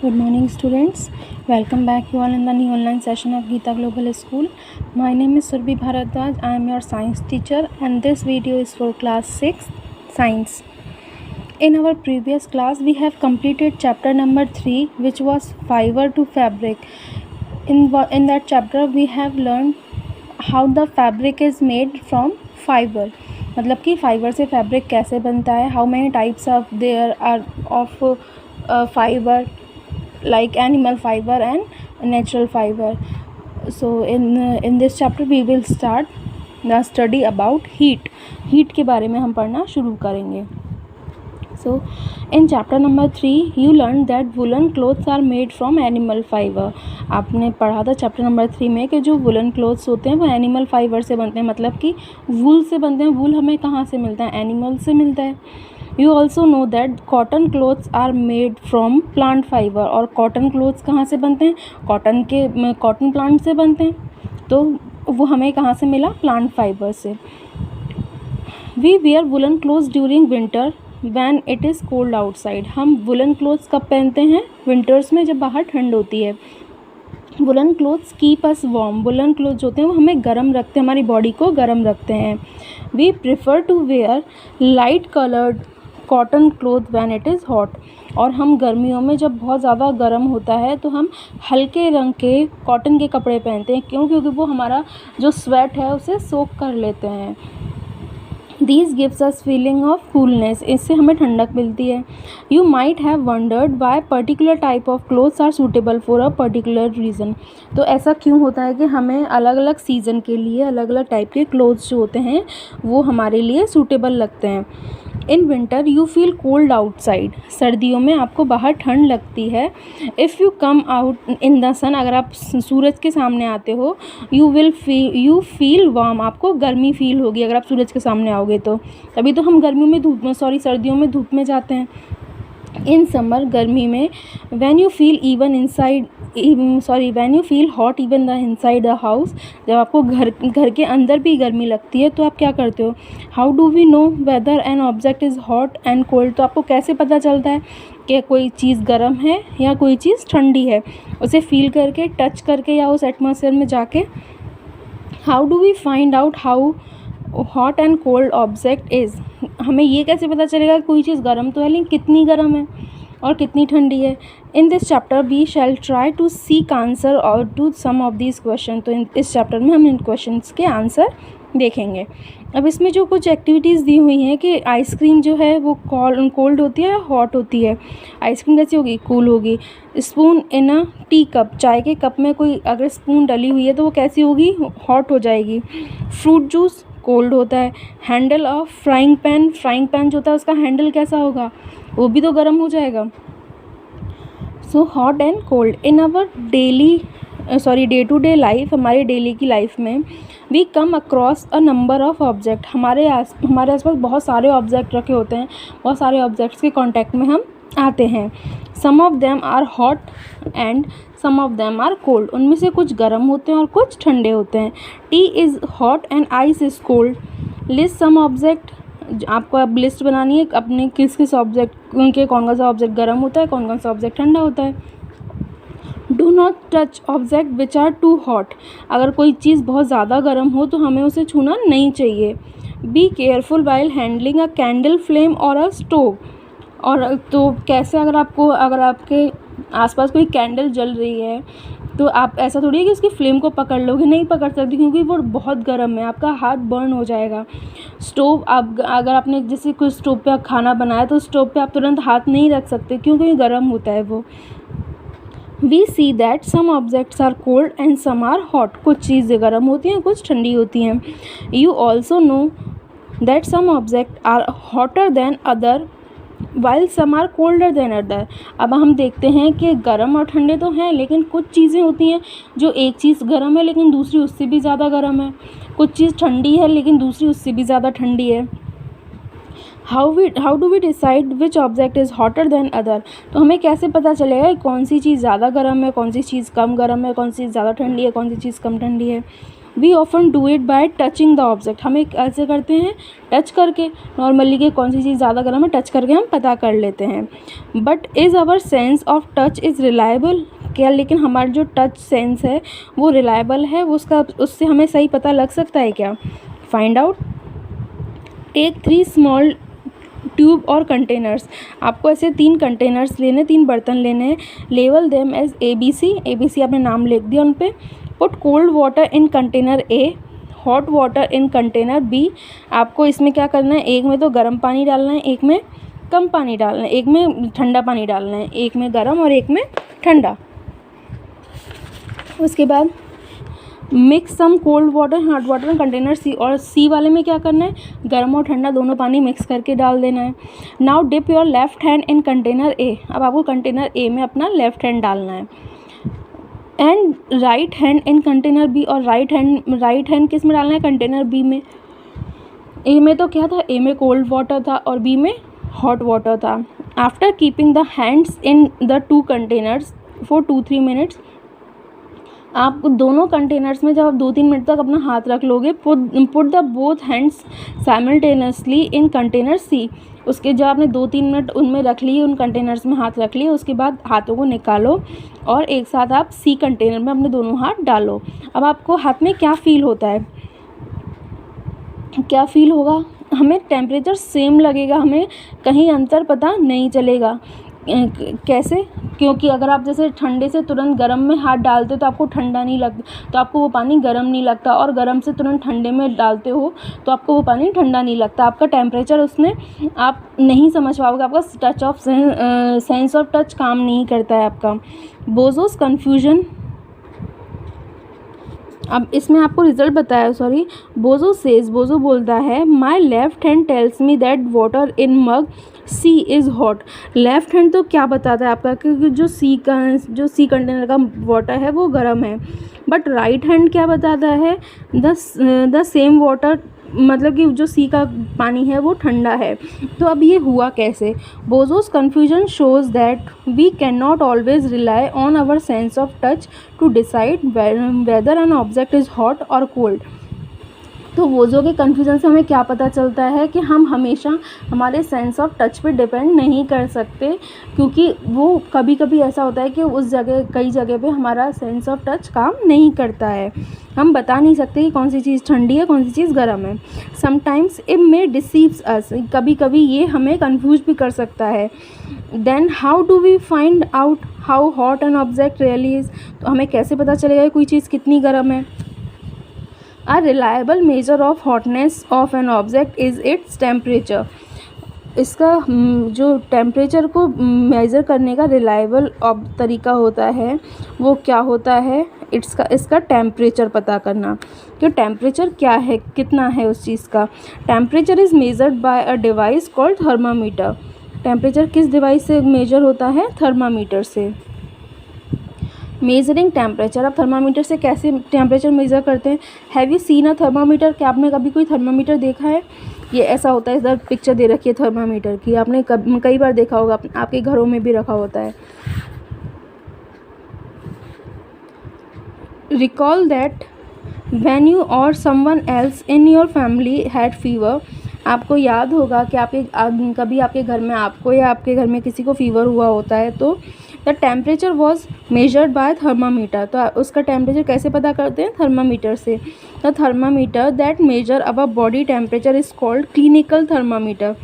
Good morning, students. Welcome back you all in the new online session of Geeta Global School. My name is Surbhi Bharadwaj. I am your science teacher and this video is for class 6 science. In our previous class we have completed chapter number 3, which was fiber to fabric. In that chapter we have learned how the fabric is made from fiber. मतलब कि fibre से fabric कैसे बनता है. How many types of there are of fibre, like animal fiber and natural fiber. So in this chapter we will start the study about heat के बारे में हम पढ़ना शुरू करेंगे. So in chapter number 3 you learned that woolen clothes are made from animal fiber. आपने पढ़ा था चैप्टर नंबर 3 में कि जो वुलन क्लोथ्स होते हैं वो एनिमल फाइबर से बनते हैं, मतलब कि वूल से बनते हैं. वूल हमें कहाँ से मिलता है? एनिमल से मिलता है. You also know that cotton clothes are made from plant fibre. और कॉटन क्लोथ्स कहाँ से बनते हैं? कॉटन प्लांट से बनते हैं. तो वो हमें कहाँ से मिला? प्लांट फाइबर से. We wear woollen clothes during winter when it is cold outside. हम वुलन क्लोथ्स कब पहनते हैं? विंटर्स में, जब बाहर ठंड होती है. Woollen clothes keep us warm. Woollen clothes होते हैं वो हमें गर्म रखते हैं, हमारी बॉडी को गर्म रखते हैं. We prefer to wear light coloured cotton cloth when it is hot. और हम गर्मियों में जब बहुत ज़्यादा गर्म होता है तो हम हल्के रंग के कॉटन के कपड़े पहनते हैं. क्यों? क्योंकि वो हमारा जो स्वेट है उसे सोक कर लेते हैं. These gives us feeling of coolness. इससे हमें ठंडक मिलती है. You might have wondered why particular type of clothes are suitable for a particular reason. तो ऐसा क्यों होता है कि हमें अलग अलग सीज़न के लिए अलग अलग टाइप के क्लोथ्स जो होते हैं वो हमारे लिए सूटेबल लगते हैं. In winter you feel cold outside. सर्दियों में आपको बाहर ठंड लगती है. If you come out in the sun, अगर आप सूरज के सामने आते हो, यू फील वार्म. आपको गर्मी फील होगी अगर आप सूरज के सामने आओगे तो. तभी तो हम सर्दियों में धूप में जाते हैं. इन समर, गर्मी में, when you feel hot even the inside the house. जब आपको घर के अंदर भी गर्मी लगती है तो आप क्या करते हो? How do we know whether an object is hot and cold. तो आपको कैसे पता चलता है कि कोई चीज़ गर्म है या कोई चीज़ ठंडी है? उसे फील करके, टच करके, या उस एटमॉस्फेयर में जाके. How do we find out how hot and cold object is. हमें ये कैसे पता चलेगा कोई चीज़ गर्म तो है, लेकिन कितनी गर्म है और कितनी ठंडी है? In this chapter we shall try to seek answer और to some of these question. तो इस चैप्टर में हम इन क्वेश्चंस के आंसर देखेंगे. अब इसमें जो कुछ एक्टिविटीज़ दी हुई हैं कि आइसक्रीम जो है वो कोल्ड होती है या हॉट होती है. आइसक्रीम कैसी होगी? कूल होगी. Spoon in a tea cup. चाय के कप में कोई अगर स्पून डली हुई है तो वो कैसी होगी? हॉट हो जाएगी. फ्रूट जूस कोल्ड होता है. हैंडल ऑफ फ्राइंग पैन जो होता है उसका हैंडल कैसा होगा? वो भी तो गर्म हो जाएगा. So hot and cold in our day to day life. हमारे डेली की लाइफ में we come across a number of object. हमारे आसपास बहुत सारे ऑब्जेक्ट रखे होते हैं. बहुत सारे ऑब्जेक्ट्स के कांटेक्ट में हम आते हैं. Some of them are hot and some of them are cold. उनमें से कुछ गर्म होते हैं और कुछ ठंडे होते हैं. Tea is hot and ice is cold. List some object. आपको अब लिस्ट बनानी है अपने किस ऑब्जेक्ट के, कौन सा ऑब्जेक्ट गर्म होता है, कौन सा ऑब्जेक्ट ठंडा होता है. Do not touch object which are too hot. अगर कोई चीज़ बहुत ज़्यादा गर्म हो तो हमें उसे छूना नहीं चाहिए. Be careful while handling a candle flame और अ स्टोव. और तो कैसे, अगर आपके आसपास कोई कैंडल जल रही है तो आप ऐसा थोड़ी है कि उसकी फ्लेम को पकड़ लोगे. नहीं पकड़ सकते क्योंकि वो बहुत गर्म है, आपका हाथ बर्न हो जाएगा. स्टोव, अगर आपने जैसे कोई स्टोव पे खाना बनाया तो स्टोव पे आप तुरंत हाथ नहीं रख सकते क्योंकि गर्म होता है वो. We see that some objects are cold and some are hot. कुछ चीज़ें गर्म होती हैं, कुछ ठंडी होती हैं. You also know that some object are hotter than other while some are colder than other. अब हम देखते हैं कि गर्म और ठंडे तो हैं, लेकिन कुछ चीज़ें होती हैं जो एक चीज़ गर्म है लेकिन दूसरी उससे भी ज़्यादा गर्म है. कुछ चीज़ ठंडी है लेकिन दूसरी उससे भी ज़्यादा ठंडी है. How do we decide which object is hotter than other. तो हमें कैसे पता चलेगा कौन सी चीज़ ज़्यादा गर्म है, कौन सी चीज़ कम गर्म है, कौन सी चीज़ ज़्यादा ठंडी है, कौन सी चीज़ कम ठंडी है. We often do it by touching the object, हम एक ऐसे करते हैं टच करके, नॉर्मली कि कौन सी चीज़ ज़्यादा गर्म है टच करके हम पता कर लेते हैं। But is our sense of touch is reliable, क्या लेकिन हमारा जो टच सेंस है वो रिलायबल है, उससे हमें सही पता लग सकता है क्या? Find out. Take 3 small tube और कंटेनर्स, आपको ऐसे 3 कंटेनर्स लेने, 3 बर्तन लेने हैं। लेवल देम एज ABC आपने नाम लिख दिया उन पे। Put cold water in container A, hot water in container B। आपको इसमें क्या करना है, एक में तो गर्म पानी डालना है, एक में कम पानी डालना है, एक में ठंडा पानी डालना है, एक में गर्म और एक में ठंडा। उसके बाद mix some cold water hot water container C, और C वाले में क्या करना है, गर्म और ठंडा दोनों पानी मिक्स करके डाल देना है। Now dip your left hand in container A, अब आपको कंटेनर A में अपना लेफ्ट हैंड डालना है। And right hand in container B, और राइट हैंड किस में डालना है, कंटेनर B में। A में तो क्या था, A में कोल्ड वाटर था और B में हॉट वाटर था। After keeping the hands in the 2 containers for 2-3 minutes, आप दोनों कंटेनर्स में जब आप 2-3 मिनट तक अपना हाथ रख लोगे, put the both hands simultaneously in container C, उसके जब आपने 2-3 मिनट उनमें रख लिए, उन कंटेनर्स में हाथ रख लिए, उसके बाद हाथों को निकालो और एक साथ आप C कंटेनर में अपने दोनों हाथ डालो। अब आपको हाथ में क्या फ़ील होता है, क्या फ़ील होगा, हमें टेम्परेचर सेम लगेगा, हमें कहीं अंतर पता नहीं चलेगा। कैसे, क्योंकि अगर आप जैसे ठंडे से तुरंत गर्म में हाथ डालते हो तो आपको ठंडा नहीं लगता, तो आपको वो पानी गर्म नहीं लगता, और गर्म से तुरंत ठंडे में डालते हो तो आपको वो पानी ठंडा नहीं लगता। आपका टेम्परेचर उसमें आप नहीं समझ पाओगे, आपका सेंस ऑफ टच काम नहीं करता है आपका। बोजोस कन्फ्यूजन, अब इसमें आपको रिजल्ट बताया, सॉरी। बोजो बोलता है my left hand tells me that water in mug C is hot. Left hand तो क्या बताता है आपका, क्योंकि जो C कंटेनर का वाटर है वो गर्म है, बट राइट हैंड क्या बताता है, द सेम वाटर, मतलब कि जो C का पानी है वो ठंडा है। तो अब ये हुआ कैसे? Boojho's confusion shows that we can not always rely on our sense of touch to decide whether an object is hot और कोल्ड। तो बोजो के कन्फ्यूज़न से हमें क्या पता चलता है कि हम हमेशा हमारे सेंस ऑफ टच पे डिपेंड नहीं कर सकते, क्योंकि वो कभी कभी ऐसा होता है कि उस जगह, कई जगह पे हमारा सेंस ऑफ टच काम नहीं करता है, हम बता नहीं सकते कि कौन सी चीज़ ठंडी है कौन सी चीज़ गर्म है। Sometimes it may deceives us, कभी कभी ये हमें कन्फ्यूज भी कर सकता है। Then how do we find out how hot an object really is, तो हमें कैसे पता चलेगा कि कोई चीज़ कितनी गर्म है? A reliable measure of hotness of an object is its temperature. इसका जो टेम्परेचर को मेज़र करने का रिलायबल तरीका होता है वो क्या होता है, इसका टेम्परेचर पता करना कि टेम्परेचर क्या है, कितना है उस चीज़ का। Temperature is measured by a device called thermometer. Temperature किस डिवाइस से मेजर होता है? थर्मामीटर से। मेजरिंग टेम्परेचर, अब थर्मामीटर से कैसे टेम्परेचर मेज़र करते हैं? Have you seen a thermometer, क्या आपने कभी कोई थर्मामीटर देखा है? ये ऐसा होता है, इधर पिक्चर दे रखी है थर्मामीटर की, आपने कई बार देखा होगा, आपके घरों में भी रखा होता है। रिकॉल दैट व्हेन यू और someone else in your family had fever, आपको याद होगा कि कभी आपके घर में आपको या आपके घर में किसी को फीवर हुआ होता है, तो the temperature was measured by thermometer. तो उसका टेम्परेचर कैसे पता करते हैं? थर्मामीटर से। The thermometer that measure our body temperature is called clinical thermometer.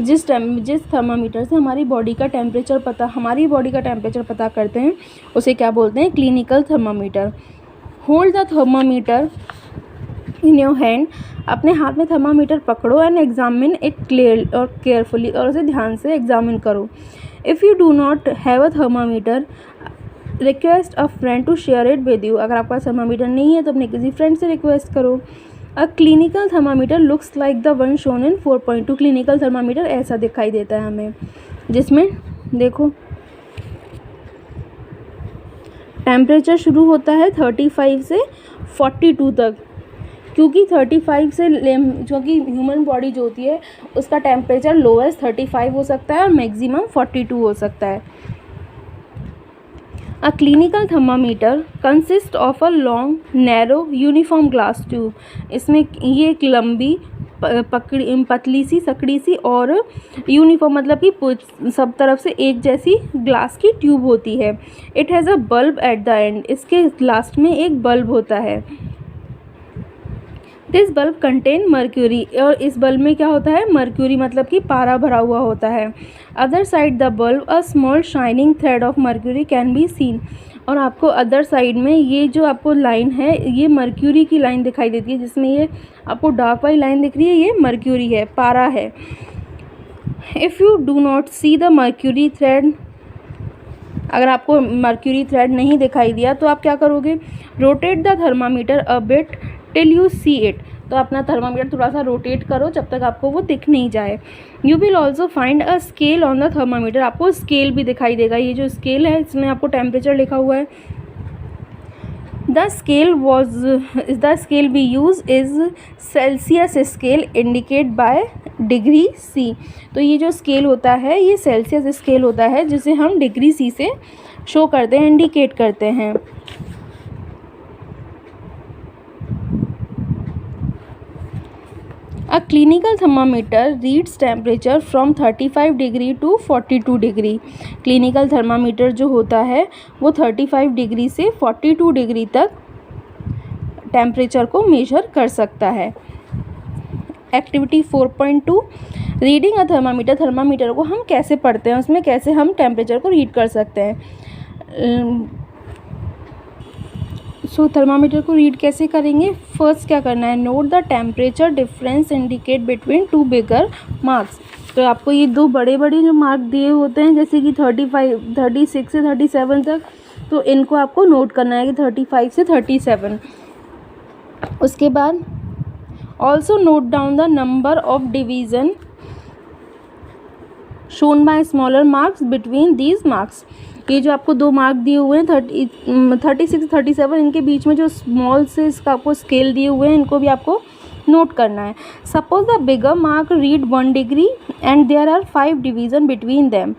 जिस थर्मामीटर से हमारी बॉडी का टेम्परेचर पता करते हैं उसे क्या बोलते हैं? Clinical thermometer. Hold the thermometer in your hand, अपने हाथ में थर्मामीटर पकड़ो एंड एग्जामिन इट क्लियर और केयरफुली, और उसे ध्यान से एग्जामिन करो। If you do not have a thermometer request a friend to share it with you, अगर आपका थर्मामीटर नहीं है तो अपने किसी फ्रेंड से रिक्वेस्ट करो। A clinical thermometer looks like the one shown in 4.2, clinical thermometer ऐसा दिखाई देता है हमें, जिसमें देखो टेम्परेचर शुरू होता है 35 से 42 तक, क्योंकि 35 से क्योंकि ह्यूमन बॉडी जो होती है उसका टेम्परेचर लोएस्ट 35 हो सकता है और मैक्सिमम 42 हो सकता है। A clinical thermometer consist of a long narrow uniform glass tube. इसमें ये एक लंबी पतली सी सकड़ी सी और यूनिफॉर्म मतलब कि सब तरफ से एक जैसी ग्लास की ट्यूब होती है। It has a bulb at the end. इसके लास्ट में एक बल्ब होता है। This bulb contain mercury. और इस बल्ब में क्या होता है? मर्क्यूरी मतलब कि पारा भरा हुआ होता है। Other side the bulb a small shining thread of mercury can be seen. और आपको अदर साइड में ये जो आपको लाइन है ये मर्क्यूरी की लाइन दिखाई देती है, जिसमें ये आपको डार्क वाली लाइन दिख रही है ये मर्क्यूरी है, पारा है। If you do not see the mercury thread, अगर आपको मर्क्यूरी थ्रेड नहीं दिखाई दिया तो आप क्या करोगे? Rotate the thermometer a bit till you see it. तो अपना थर्मामीटर थोड़ा सा रोटेट करो जब तक आपको वो दिख नहीं जाए। You will also find a scale on the thermometer. आपको स्केल भी दिखाई देगा। ये जो स्केल है इसमें आपको टेम्परेचर लिखा हुआ है। The scale we use is Celsius scale indicate by degree C. तो ये जो स्केल होता है ये सेल्सियस स्केल होता है जिसे हम डिग्री सी से शो करते हैं, इंडिकेट करते हैं। A clinical thermometer reads temperature from 35 degree to 42 degree. Clinical thermometer जो होता है वो 35 डिग्री से 42 डिग्री तक टेम्परेचर को मेजर कर सकता है। Activity 4.2 reading a thermometer. Thermometer को हम कैसे पढ़ते हैं, उसमें कैसे हम टेम्परेचर को रीड कर सकते हैं। सो थर्मामीटर को रीड कैसे करेंगे? फर्स्ट क्या करना है? Note the temperature difference indicate between two bigger marks. तो आपको ये दो बड़े बड़े जो मार्क दिए होते हैं जैसे कि 35 36 से 37 तक, तो इनको आपको नोट करना है कि 35 से 37। उसके बाद also note down the number of division shown by smaller marks between these marks. ये जो आपको दो मार्क दिए हुए हैं 36 37, इनके बीच में जो स्मॉल से इसका आपको स्केल दिए हुए हैं इनको भी आपको नोट करना है। Suppose the bigger mark read 1 degree and there are 5 division between them.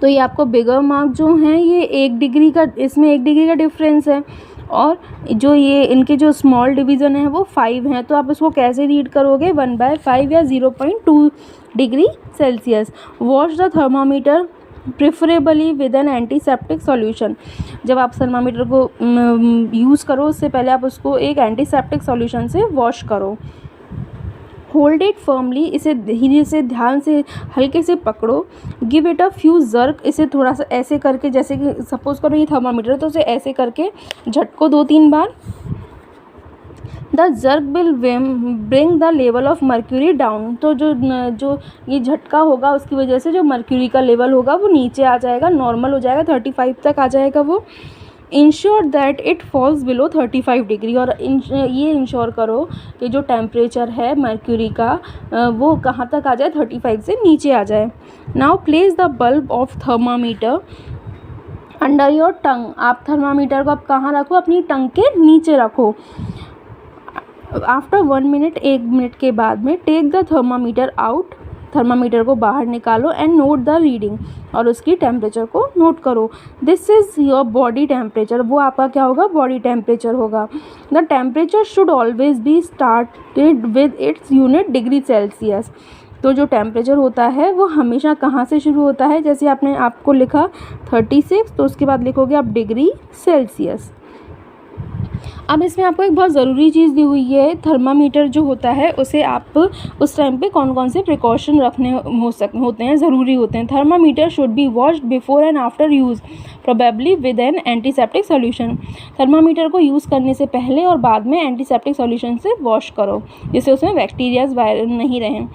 तो ये आपको बिगर मार्क जो हैं ये 1 डिग्री का, इसमें 1 डिग्री का डिफरेंस है और जो ये इनके जो स्मॉल डिवीज़न है वो 5 हैं। तो आप इसको कैसे रीड करोगे? 1/5 या 0.2 degree Celsius. Wash the thermometer preferably with N antiseptic solution. जब आप थर्मामीटर को यूज़ करो उससे पहले आप उसको एक एंटीसेप्टिक सॉल्यूशन से वॉश करो। Hold it firmly. इसे धीरे से ध्यान से हल्के से पकड़ो। Give it a few jerk. इसे थोड़ा सा ऐसे करके, जैसे कि सपोज करो ये थर्मामीटर तो उसे ऐसे करके झटको 2-3 बार। The jerk will bring the level of mercury down. तो जो ये झटका होगा उसकी वजह से जो मर्क्यूरी का लेवल होगा वो नीचे आ जाएगा, नॉर्मल हो जाएगा, 35 तक आ जाएगा वो। Ensure that it falls below 35 degree. और ये इंश्योर करो कि जो टेम्परेचर है मर्क्यूरी का वो कहाँ तक आ जाए? 35 से नीचे आ जाए। Now place the bulb of thermometer under your tongue. आप थर्मामीटर को आप कहाँ रखो? अपनी टंग के नीचे रखो। आफ्टर 1 मिनट, 1 मिनट के बाद में take the thermometer out. Thermometer को बाहर निकालो एंड नोट द रीडिंग। और उसकी टेम्परेचर को नोट करो। This is your body temperature. वो आपका क्या होगा? बॉडी टेम्परेचर होगा। The temperature should always be started with its unit degree Celsius. तो जो टेम्परेचर होता है वो हमेशा कहाँ से शुरू होता है? जैसे आपको लिखा 36, तो उसके बाद लिखोगे आप डिग्री सेल्सियस। अब इसमें आपको एक बहुत ज़रूरी चीज़ दी हुई है। थर्मामीटर जो होता है उसे आप उस टाइम पे कौन कौन से प्रिकॉशन रखने होते हैं, ज़रूरी होते हैं। Thermometer should be washed before and after use probably with N antiseptic solution. Thermometer को यूज़ करने से पहले और बाद में एंटीसेप्टिक सॉल्यूशन से वॉश करो जिससे उसमें बैक्टीरियाज वायरस नहीं रहें।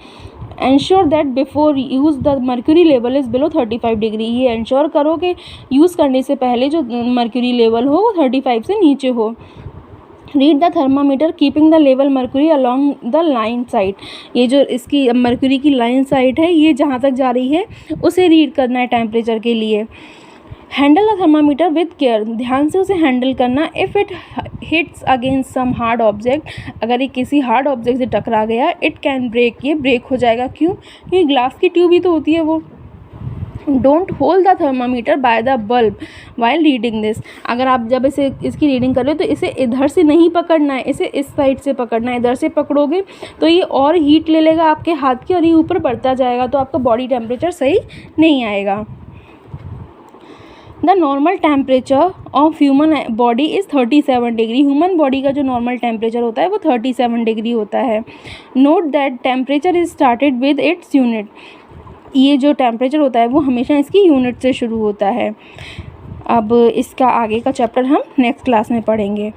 Ensure that before use the mercury level is below 35 degree. ये एंश्योर करो कि यूज़ करने से पहले जो मर्क्यूरी लेवल हो वो 35 से नीचे हो। Read the thermometer keeping the level mercury along the line side. ये जो इसकी मर्क्यूरी की लाइन साइड है ये जहाँ तक जा रही है उसे रीड करना है टेम्परेचर के लिए। Handle the thermometer with care. ध्यान से उसे हैंडल करना। If it hits against some hard object, अगर ये किसी हार्ड ऑब्जेक्ट से टकरा गया, इट कैन ब्रेक। ये ब्रेक हो जाएगा। क्यों? क्योंकि ग्लास की ट्यूब ही तो होती है वो। Don't hold the thermometer by the bulb while reading this. अगर आप जब इसकी रीडिंग कर रहे हो तो इसे इधर से नहीं पकड़ना है, इसे इस साइड से पकड़ना है। इधर से पकड़ोगे तो ये और हीट ले लेगा आपके हाथ की और ये ऊपर बढ़ता जाएगा, तो आपका बॉडी टेम्परेचर सही नहीं आएगा। The normal temperature of human body is 37 degree. Human body का जो नॉर्मल टेम्परेचर होता है वो 37 डिग्री होता है। Note that temperature is started with its unit. ये जो टेम्परेचर होता है वो हमेशा इसकी यूनिट से शुरू होता है। अब इसका आगे का चैप्टर हम नेक्स्ट क्लास में पढ़ेंगे।